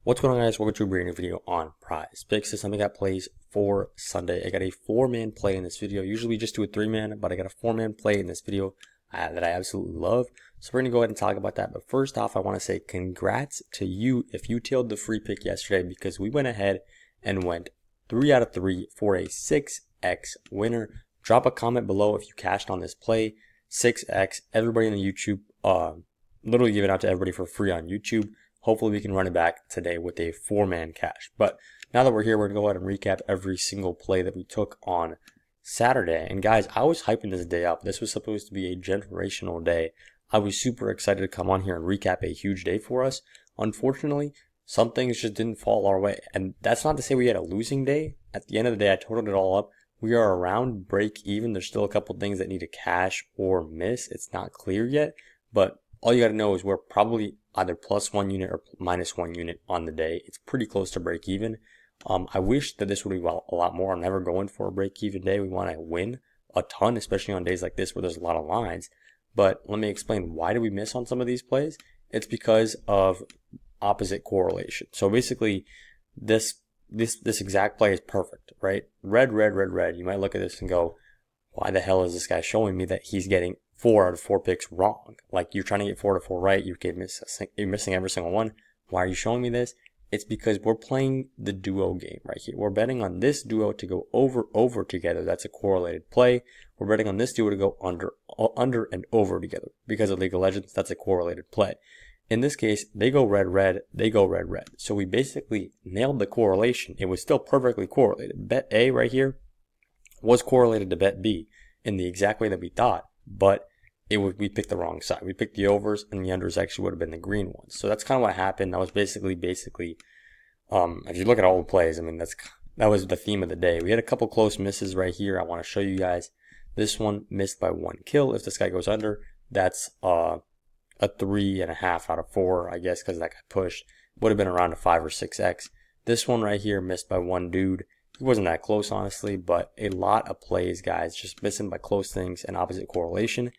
What's going on, guys? Welcome to a brand new video on PrizePicks. This time I got plays for Sunday. I got a 4-man play in this video. Usually we just do a 3-man, but I got a 4-man play in this video that I absolutely love. So we're going to go ahead and talk about that. But first off, I want to say congrats to you if you tailed the free pick yesterday, because we went ahead and went 3 out of 3 for a 6x winner. Drop a comment below if you cashed on this play. 6x. Everybody in the YouTube, literally give it out to everybody for free on YouTube. Hopefully we can run it back today with a 4-man cash. But now that we're here, we're going to go ahead and recap every single play that we took on Saturday. And guys, I was hyping this day up. This was supposed to be a generational day. I was super excited to come on here and recap a huge day for us. Unfortunately, some things just didn't fall our way. And that's not to say we had a losing day. At the end of the day, I totaled it all up. We are around break even. There's still a couple things that need to cash or miss. It's not clear yet, but all you got to know is we're probably either +1 unit or -1 unit on the day. It's pretty close to break even. I wish that this would be a lot more. I'm never going for a break even day. We want to win a ton, especially on days like this where there's a lot of lines. But let me explain, why do we miss on some of these plays? It's because of opposite correlation. So basically, this exact play is perfect, right? Red, red, red, red. You might look at this and go, why the hell is this guy showing me that he's getting 4 out of 4 picks wrong? Like, you're trying to get 4 out of 4 right. You're missing every single one. Why are you showing me this? It's because we're playing the duo game right here. We're betting on this duo to go over together. That's a correlated play. We're betting on this duo to go under and over together. Because of League of Legends, that's a correlated play. In this case, they go red, red, they go red, red. So we basically nailed the correlation. It was still perfectly correlated. Bet A right here was correlated to bet B in the exact way that we thought, but we picked the wrong side. We picked the overs, and the unders actually would have been the green ones. So that's kind of what happened. That was basically, if you look at all the plays, I mean, that was the theme of the day. We had a couple close misses right here. I want to show you guys. This one missed by 1 kill. If this guy goes under, that's a 3.5 out of 4, I guess, because that got pushed. Would have been around a 5 or 6x. This one right here missed by 1 dude. He wasn't that close, honestly, but a lot of plays, guys, just missing by close things and opposite correlation.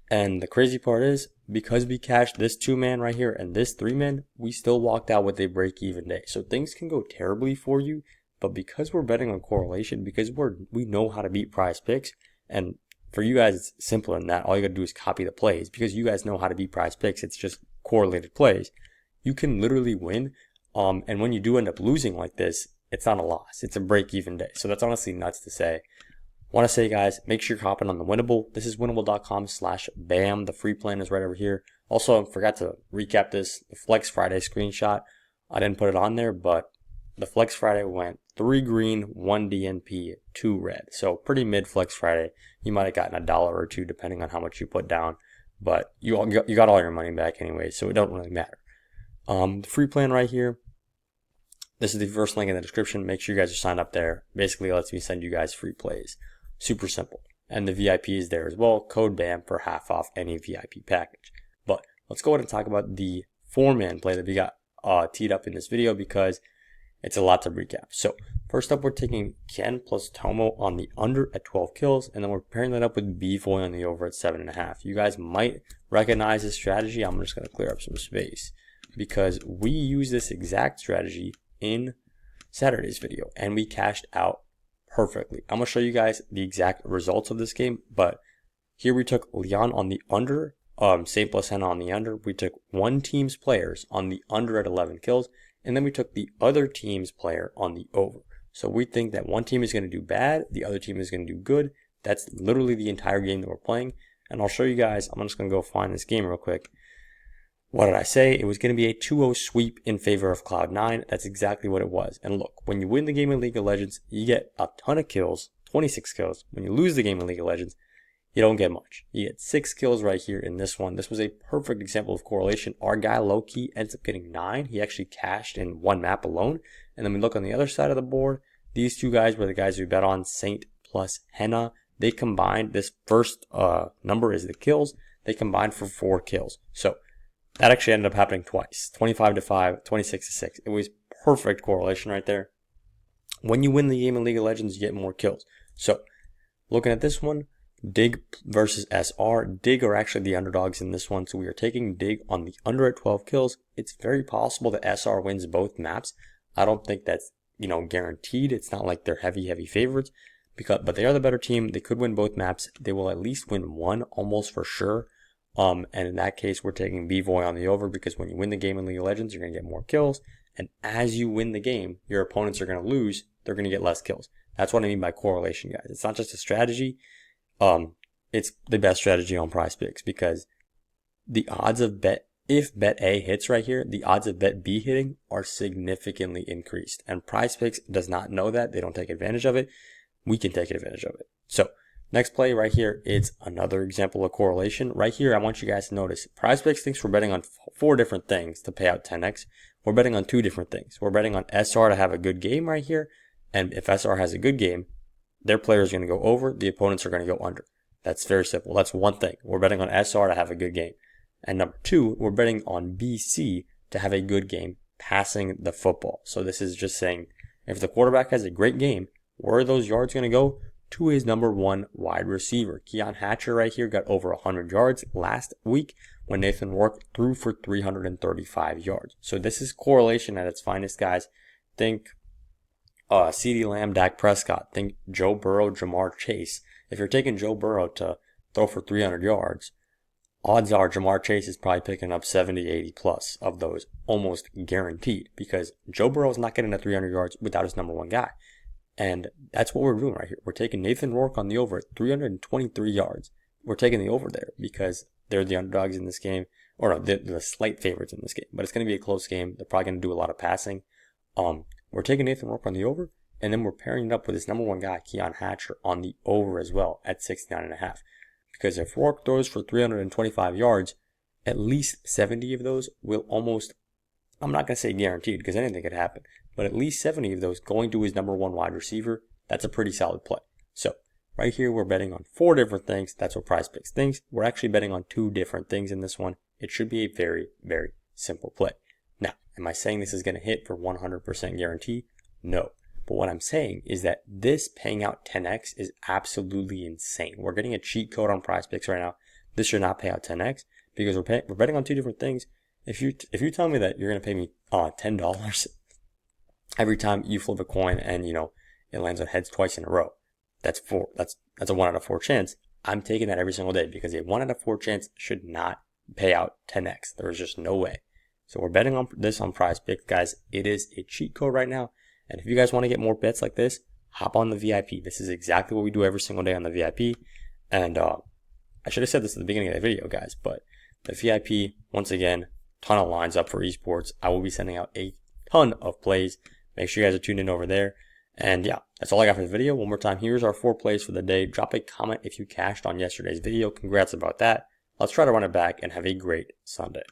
And the crazy part is, because we cashed this 2-man right here and this 3-man, we still walked out with a break-even day. So things can go terribly for you, but because we're betting on correlation, because we know how to beat PrizePicks, and for you guys, it's simpler than that. All you got to do is copy the plays. Because you guys know how to beat PrizePicks, it's just correlated plays. You can literally win, and when you do end up losing like this, it's not a loss. It's a break-even day. So that's honestly nuts to say. Want to say, guys, make sure you're hopping on the Winnable. This is winnable.com/bam. The free plan is right over here. Also, I forgot to recap this. The Flex Friday screenshot, I didn't put it on there, but the Flex Friday went 3 green, 1 DNP, 2 red. So pretty mid Flex Friday. You might have gotten $1 or $2 depending on how much you put down, but you got all your money back anyway, so it don't really matter. The free plan right here. This is the first link in the description. Make sure you guys are signed up there. Basically, it lets me send you guys free plays. Super simple. And the VIP is there as well. Code BAM for half off any VIP package. But let's go ahead and talk about the 4-man play that we got teed up in this video, because it's a lot to recap. So first up, we're taking Ken plus Tomo on the under at 12 kills, and then we're pairing that up with B-Foy on the over at 7.5. You guys might recognize this strategy. I'm just going to clear up some space, because we use this exact strategy in Saturday's video, and we cashed out perfectly. I'm going to show you guys the exact results of this game, but here we took Leon on the under, St. Plus Henna on the under. We took one team's players on the under at 11 kills, and then we took the other team's player on the over. So we think that one team is going to do bad, the other team is going to do good. That's literally the entire game that we're playing, and I'll show you guys. I'm just going to go find this game real quick. What did I say? It was going to be a 2-0 sweep in favor of Cloud9. That's exactly what it was. And look, when you win the game in League of Legends, you get a ton of kills, 26 kills. When you lose the game in League of Legends, you don't get much. You get 6 kills right here in this one. This was a perfect example of correlation. Our guy, low-key, ends up getting 9. He actually cashed in 1 map alone. And then we look on the other side of the board. These 2 guys were the guys we bet on, Saint plus Henna. They combined, this first number is the kills. They combined for 4 kills. So that actually ended up happening twice, 25-5, 26-6. It was perfect correlation right there. When you win the game in League of Legends, you get more kills. So looking at this one, Dig versus SR. Dig are actually the underdogs in this one, so we are taking Dig on the under at 12 kills. It's very possible that SR wins both maps. I don't think that's, guaranteed. It's not like they're heavy favorites, but they are the better team. They could win both maps. They will at least win one, almost for sure. And in that case, we're taking B-Voy on the over, because when you win the game in League of Legends, you're going to get more kills. And as you win the game, your opponents are going to lose. They're going to get less kills. That's what I mean by correlation, guys. It's not just a strategy. It's the best strategy on PrizePicks, because the odds of if bet A hits right here, the odds of bet B hitting are significantly increased. And PrizePicks does not know that. They don't take advantage of it. We can take advantage of it. So next play right here, it's another example of correlation. Right here, I want you guys to notice, PrizePicks thinks we're betting on 4 different things to pay out 10x. We're betting on 2 different things. We're betting on SR to have a good game right here. And if SR has a good game, their player is going to go over, the opponents are going to go under. That's very simple. That's one thing. We're betting on SR to have a good game. And number 2, we're betting on BC to have a good game passing the football. So this is just saying, if the quarterback has a great game, where are those yards going to go? To his number 1 wide receiver. Keon Hatcher right here got over 100 yards last week when Nathan Rourke threw for 335 yards. So this is correlation at its finest, guys. Think CeeDee Lamb, Dak Prescott. Think Joe Burrow, Jamar Chase. If you're taking Joe Burrow to throw for 300 yards, odds are Jamar Chase is probably picking up 70, 80 plus of those, almost guaranteed, because Joe Burrow is not getting to 300 yards without his number 1 guy. And that's what we're doing right here. We're taking Nathan Rourke on the over at 323 yards. We're taking the over there because they're the underdogs in this game, or no, they're the slight favorites in this game. But it's going to be a close game. They're probably going to do a lot of passing. We're taking Nathan Rourke on the over, and then we're pairing it up with his number 1 guy, Keon Hatcher, on the over as well at 69.5. Because if Rourke throws for 325 yards, at least 70 of those will almost, I'm not going to say guaranteed because anything could happen, but at least 70 of those going to his number 1 wide receiver. That's a pretty solid play. So right here, we're betting on 4 different things. That's what PrizePicks thinks. We're actually betting on 2 different things in this one. It should be a very, very simple play. Now, am I saying this is going to hit for 100% guarantee? No. But what I'm saying is that this paying out 10x is absolutely insane. We're getting a cheat code on PrizePicks right now. This should not pay out 10x because we're betting on 2 different things. If you tell me that you're going to pay me $10 every time you flip a coin and it lands on heads twice in a row, that's a 1 out of 4 chance. I'm taking that every single day because a 1 out of 4 chance should not pay out 10x. There is just no way. So we're betting on this on PrizePicks, guys. It is a cheat code right now. And if you guys want to get more bets like this, hop on the VIP. This is exactly what we do every single day on the VIP. And I should have said this at the beginning of the video, guys, but the VIP, once again, ton of lines up for esports. I will be sending out a ton of plays. Make sure you guys are tuned in over there. And yeah, that's all I got for the video. One more time, here's our 4 plays for the day. Drop a comment if you cashed on yesterday's video. Congrats about that. Let's try to run it back and have a great Sunday.